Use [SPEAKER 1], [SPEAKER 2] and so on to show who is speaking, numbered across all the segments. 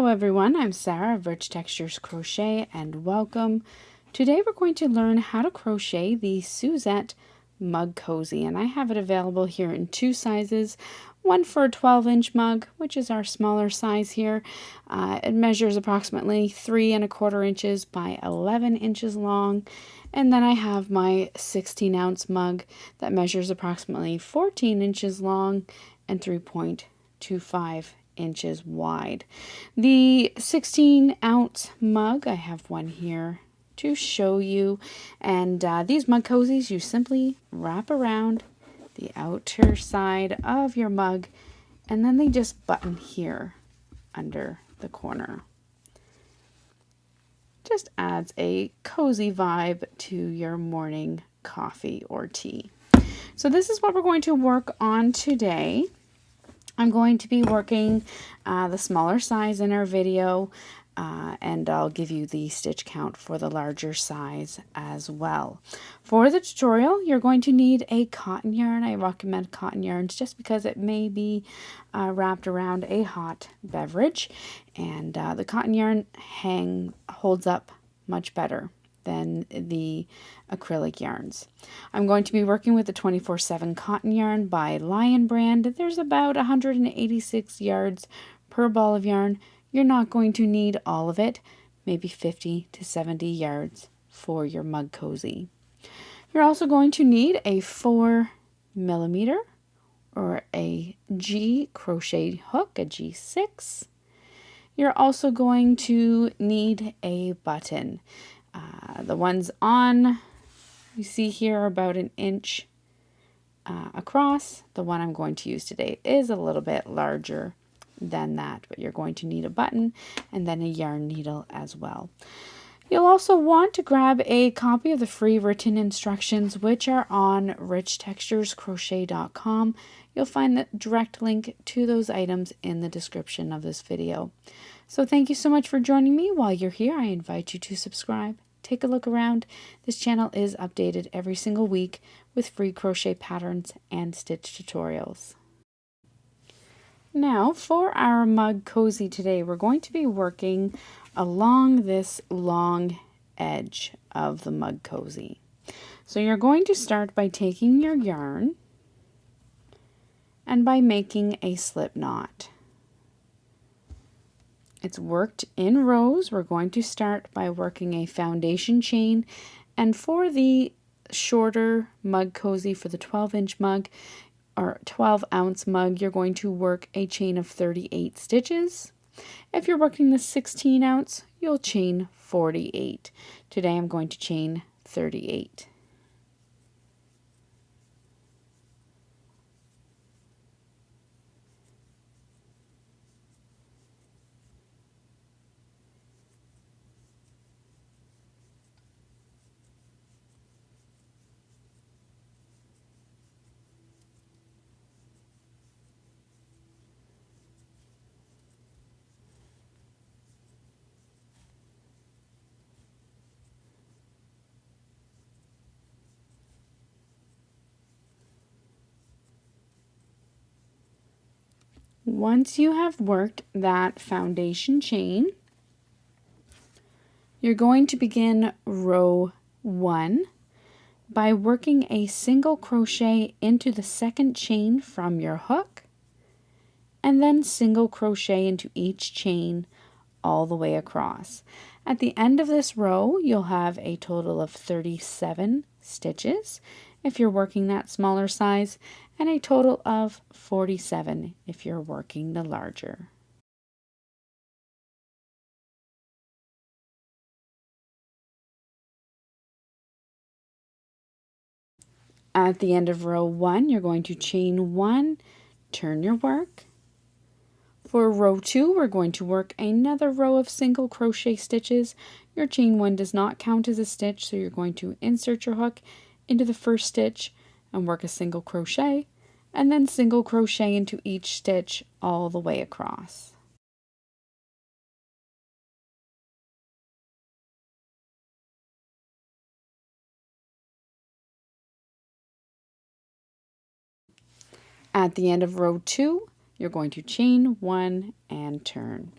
[SPEAKER 1] Hello everyone, I'm Sarah of Rich Textures Crochet and welcome. Today we're going to learn how to crochet the Suzette Mug Cozy, and I have it available here in two sizes. One for a 12-inch mug, which is our smaller size here. It measures approximately 3¼ inches by 11 inches long. And then I have my 16-ounce mug that measures approximately 14 inches long and 3.25 inches wide. The 16-ounce mug, I have one here to show you, and these mug cozies you simply wrap around the outer side of your mug and then they just button here under the corner. Just adds a cozy vibe to your morning coffee or tea. So this is what we're going to work on today. I'm going to be working the smaller size in our video, and I'll give you the stitch count for the larger size as well. For the tutorial, you're going to need a cotton yarn. I recommend cotton yarns just because it may be wrapped around a hot beverage, and the cotton yarn holds up much better than the acrylic yarns. I'm going to be working with the 24/7 cotton yarn by Lion brand. There's about 186 yards per ball of yarn. You're not going to need all of it, maybe 50 to 70 yards for your mug cozy. You're also going to need a 4mm or a G crochet hook, a G6. You're also going to need a button. The ones you see here are about 1 inch across. The one I'm going to use today is a little bit larger than that, but you're going to need a button and then a yarn needle as well. You'll also want to grab a copy of the free written instructions, which are on richtexturescrochet.com. You'll find the direct link to those items in the description of this video. So thank you so much for joining me. While you're here, I invite you to subscribe. Take a look around. This channel is updated every single week with free crochet patterns and stitch tutorials. Now for our mug cozy today, we're going to be working along this long edge of the mug cozy. So you're going to start by taking your yarn and by making a slip knot. It's worked in rows. We're going to start by working a foundation chain, and for the shorter mug cozy, for the 12-inch mug or 12-ounce mug, you're going to work a chain of 38 stitches. If you're working the 16-ounce, you'll chain 48. Today I'm going to chain 38. Once you have worked that foundation chain, you're going to begin row 1 by working a single crochet into the second chain from your hook, and then single crochet into each chain all the way across. At the end of this row, you'll have a total of 37 stitches if you're working that smaller size, and a total of 47 if you're working the larger. At the end of row 1, you're going to chain 1, turn your work. For row 2, we're going to work another row of single crochet stitches. Your chain 1 does not count as a stitch, so you're going to insert your hook into the first stitch and work a single crochet, and then single crochet into each stitch all the way across. At the end of row 2, you're going to chain 1 and turn.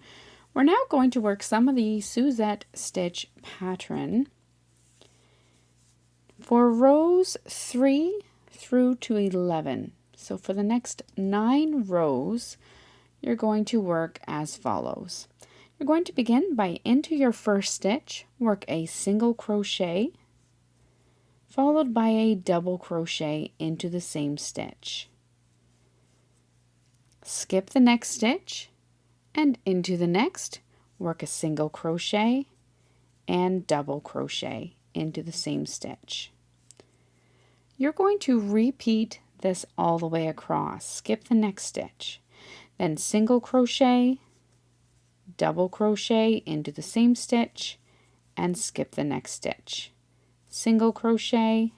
[SPEAKER 1] We're now going to work some of the Suzette Stitch pattern for rows 3 through to 11. So for the next 9 rows, you're going to work as follows. You're going to begin by into your first stitch, work a single crochet, followed by a double crochet into the same stitch. Skip the next stitch and into the next, work a single crochet and double crochet into the same stitch. You're going to repeat this all the way across. Skip the next stitch, then single crochet, double crochet into the same stitch, and skip the next stitch. Single crochet,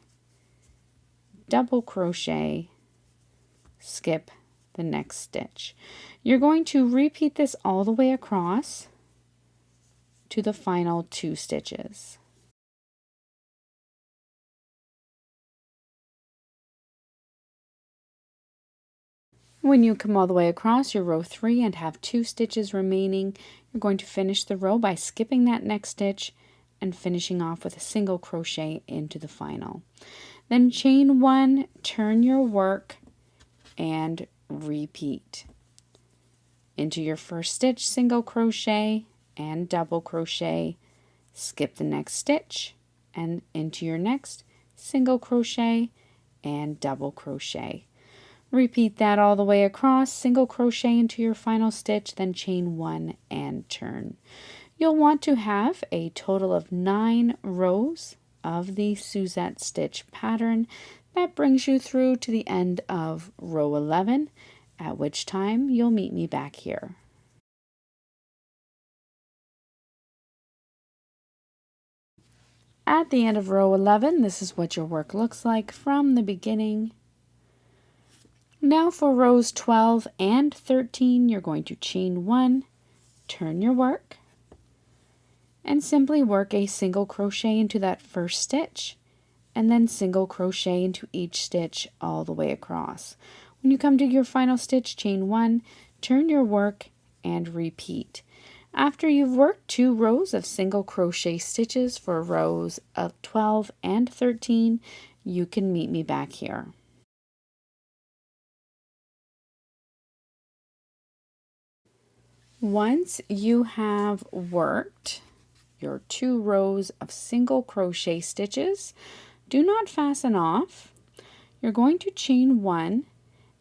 [SPEAKER 1] double crochet, skip the next stitch. You're going to repeat this all the way across to the final 2 stitches. When you come all the way across your row 3 and have 2 stitches remaining, you're going to finish the row by skipping that next stitch and finishing off with a single crochet into the final. Then chain 1, turn your work, and repeat. Into your first stitch, single crochet and double crochet, skip the next stitch, and into your next, single crochet and double crochet. Repeat that all the way across, single crochet into your final stitch, then chain 1 and turn. You'll want to have a total of 9 rows of the Suzette Stitch pattern. That brings you through to the end of row 11, at which time you'll meet me back here. At the end of row 11, this is what your work looks like from the beginning. Now for rows 12 and 13, you're going to chain 1, turn your work, and simply work a single crochet into that first stitch, and then single crochet into each stitch all the way across. When you come to your final stitch, chain 1, turn your work, and repeat. After you've worked 2 rows of single crochet stitches for rows of 12 and 13, you can meet me back here. Once you have worked your 2 rows of single crochet stitches, do not fasten off. You're going to chain 1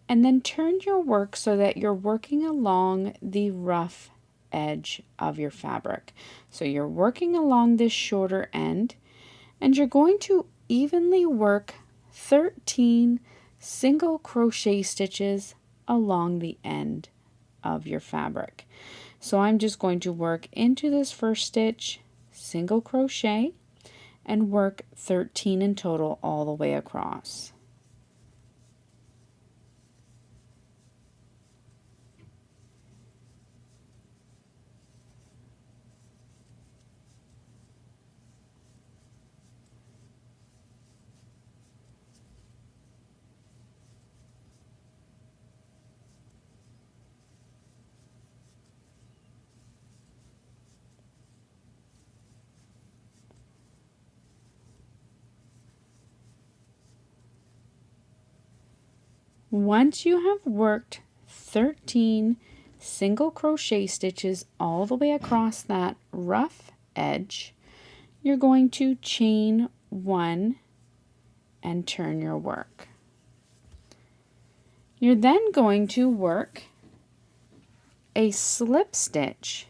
[SPEAKER 1] and then turn your work so that you're working along the rough edge of your fabric. So you're working along this shorter end, and you're going to evenly work 13 single crochet stitches along the end of your fabric. So I'm just going to work into this first stitch, single crochet, and work 13 in total all the way across. Once you have worked 13 single crochet stitches all the way across that rough edge, you're going to chain 1 and turn your work. You're then going to work a slip stitch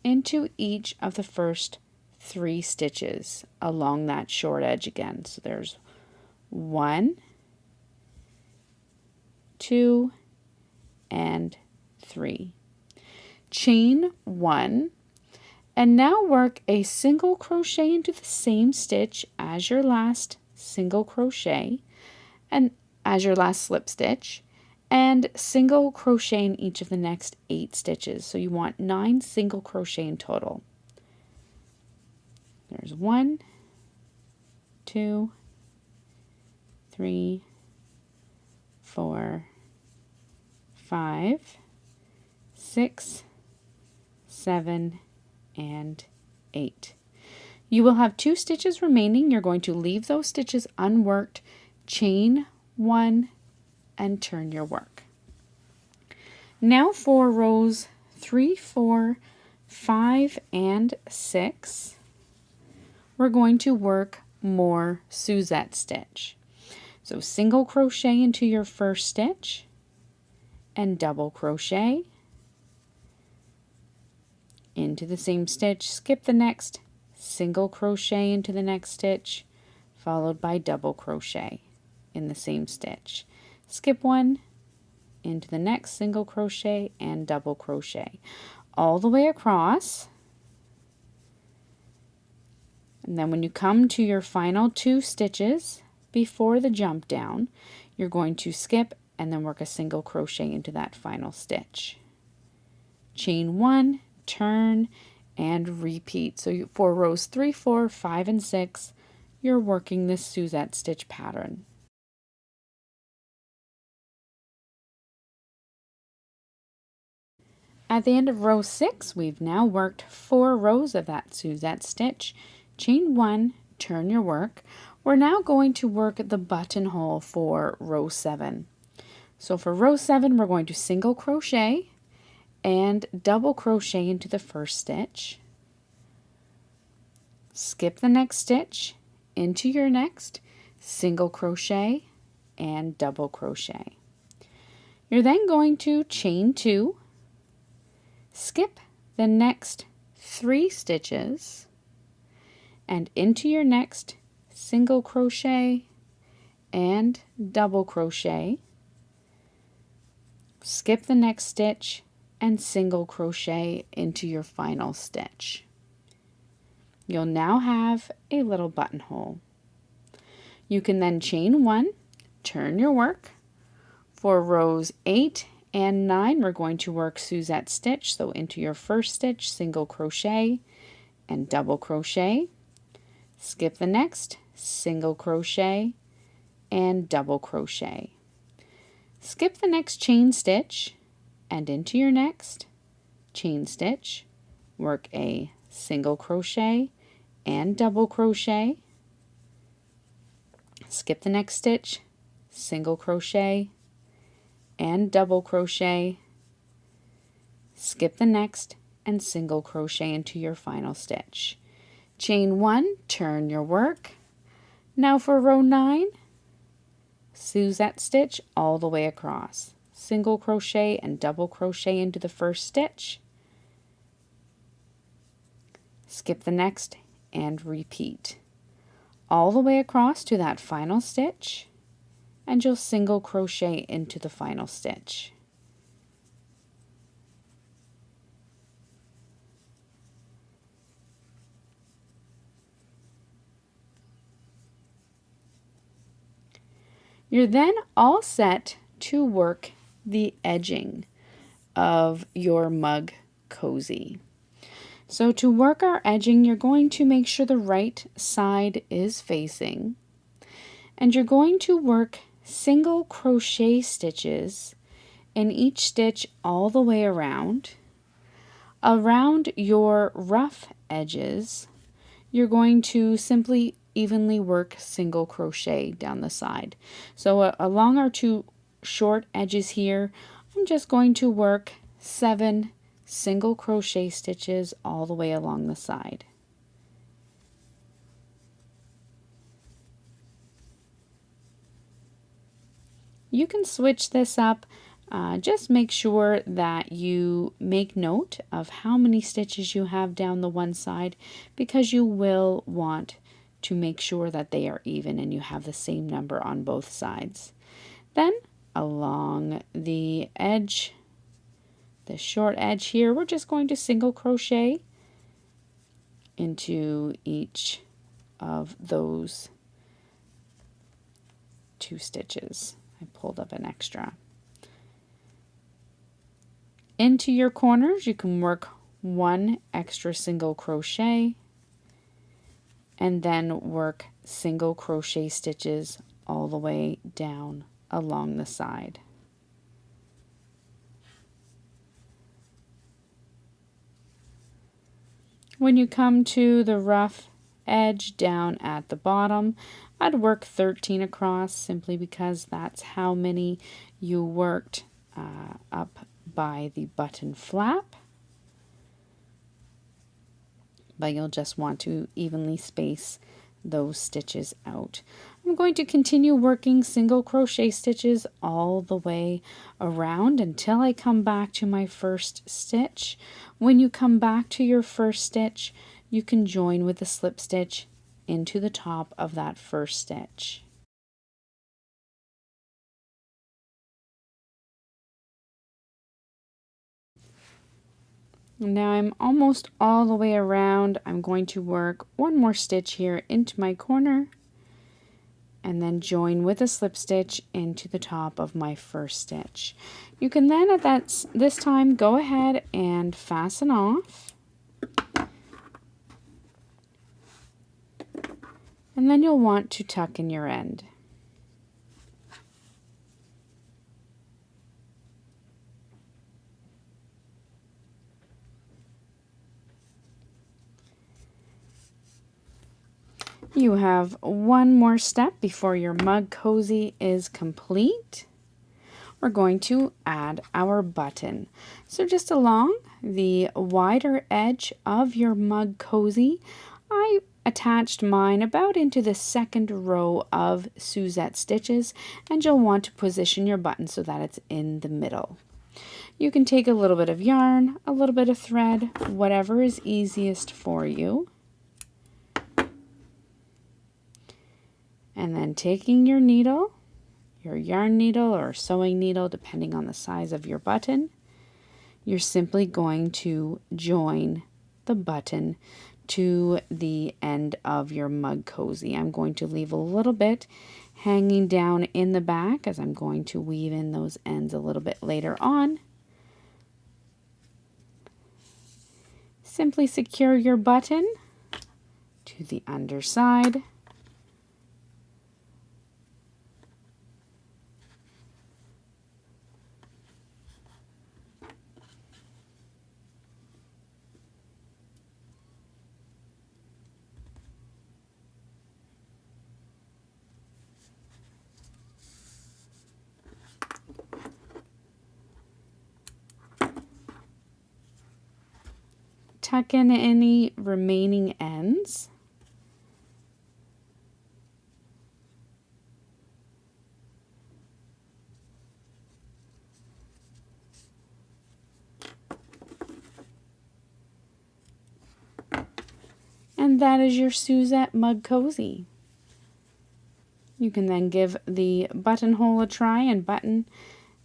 [SPEAKER 1] into each of the first 3 stitches along that short edge again. So there's 1, 2, and 3. Chain 1, and now work a single crochet into the same stitch as your last single crochet and as your last slip stitch, and single crochet in each of the next 8 stitches. So you want 9 single crochet in total. There's 1, 2, 3, 4, 5, 6, 7, and 8. You will have 2 stitches remaining. You're going to leave those stitches unworked, chain 1, and turn your work. Now for rows 3, 4, 5, and 6, we're going to work more Suzette stitch. So single crochet into your first stitch and double crochet into the same stitch, skip the next, single crochet into the next stitch, followed by double crochet in the same stitch. Skip one, into the next, single crochet and double crochet all the way across. And then when you come to your final 2 stitches before the jump down, you're going to skip and then work a single crochet into that final stitch. Chain 1, turn, and repeat. So for rows 3, 4, 5, and 6, you're working this Suzette stitch pattern. At the end of row 6, we've now worked 4 rows of that Suzette stitch. Chain 1, turn your work. We're now going to work the buttonhole for row 7. So for row 7, we're going to single crochet and double crochet into the first stitch. Skip the next stitch into your next, single crochet and double crochet. You're then going to chain 2, skip the next 3 stitches and into your next, single crochet and double crochet. Skip the next stitch and single crochet into your final stitch. You'll now have a little buttonhole. You can then chain 1, turn your work. For rows 8 and 9, we're going to work Suzette stitch. So into your first stitch, single crochet and double crochet. Skip the next, single crochet and double crochet. Skip the next chain stitch and into your next, chain stitch, work a single crochet and double crochet. Skip the next stitch, single crochet and double crochet. Skip the next and single crochet into your final stitch. Chain 1, turn your work. Now for row 9, Suzette stitch all the way across. Single crochet and double crochet into the first stitch. Skip the next and repeat. All the way across to that final stitch, and you'll single crochet into the final stitch. You're then all set to work the edging of your mug cozy. So to work our edging, you're going to make sure the right side is facing, and you're going to work single crochet stitches in each stitch all the way around. Around your rough edges, you're going to simply evenly work single crochet down the side. So along our 2 short edges here, I'm just going to work 7 single crochet stitches all the way along the side. You can switch this up. Just make sure that you make note of how many stitches you have down the one side, because you will want to make sure that they are even and you have the same number on both sides. Then along the edge, the short edge here, we're just going to single crochet into each of those 2 stitches. I pulled up an extra. Into your corners, you can work 1 extra single crochet and then work single crochet stitches all the way down along the side. When you come to the rough edge down at the bottom, I'd work 13 across simply because that's how many you worked up by the button flap. But you'll just want to evenly space those stitches out. I'm going to continue working single crochet stitches all the way around until I come back to my first stitch. When you come back to your first stitch, you can join with a slip stitch into the top of that first stitch. Now I'm almost all the way around. I'm going to work one more stitch here into my corner and then join with a slip stitch into the top of my first stitch. You can then at this time go ahead and fasten off, and then you'll want to tuck in your end. You have one more step before your mug cozy is complete. We're going to add our button. So just along the wider edge of your mug cozy, I attached mine about into the second row of Suzette stitches, and you'll want to position your button so that it's in the middle. You can take a little bit of yarn, a little bit of thread, whatever is easiest for you. And then taking your needle, your yarn needle or sewing needle, depending on the size of your button, you're simply going to join the button to the end of your mug cozy. I'm going to leave a little bit hanging down in the back as I'm going to weave in those ends a little bit later on. Simply secure your button to the underside. Tuck in any remaining ends. And that is your Suzette Mug Cozy. You can then give the buttonhole a try and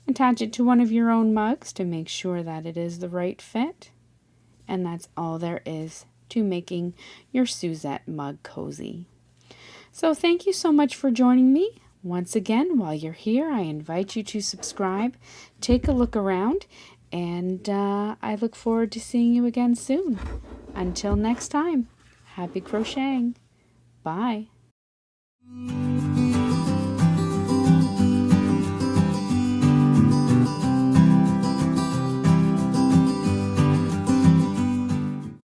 [SPEAKER 1] attach it to one of your own mugs to make sure that it is the right fit. And that's all there is to making your Suzette Mug Cozy. So thank you so much for joining me. Once again, while you're here, I invite you to subscribe, take a look around, and I look forward to seeing you again soon. Until next time, happy crocheting. Bye.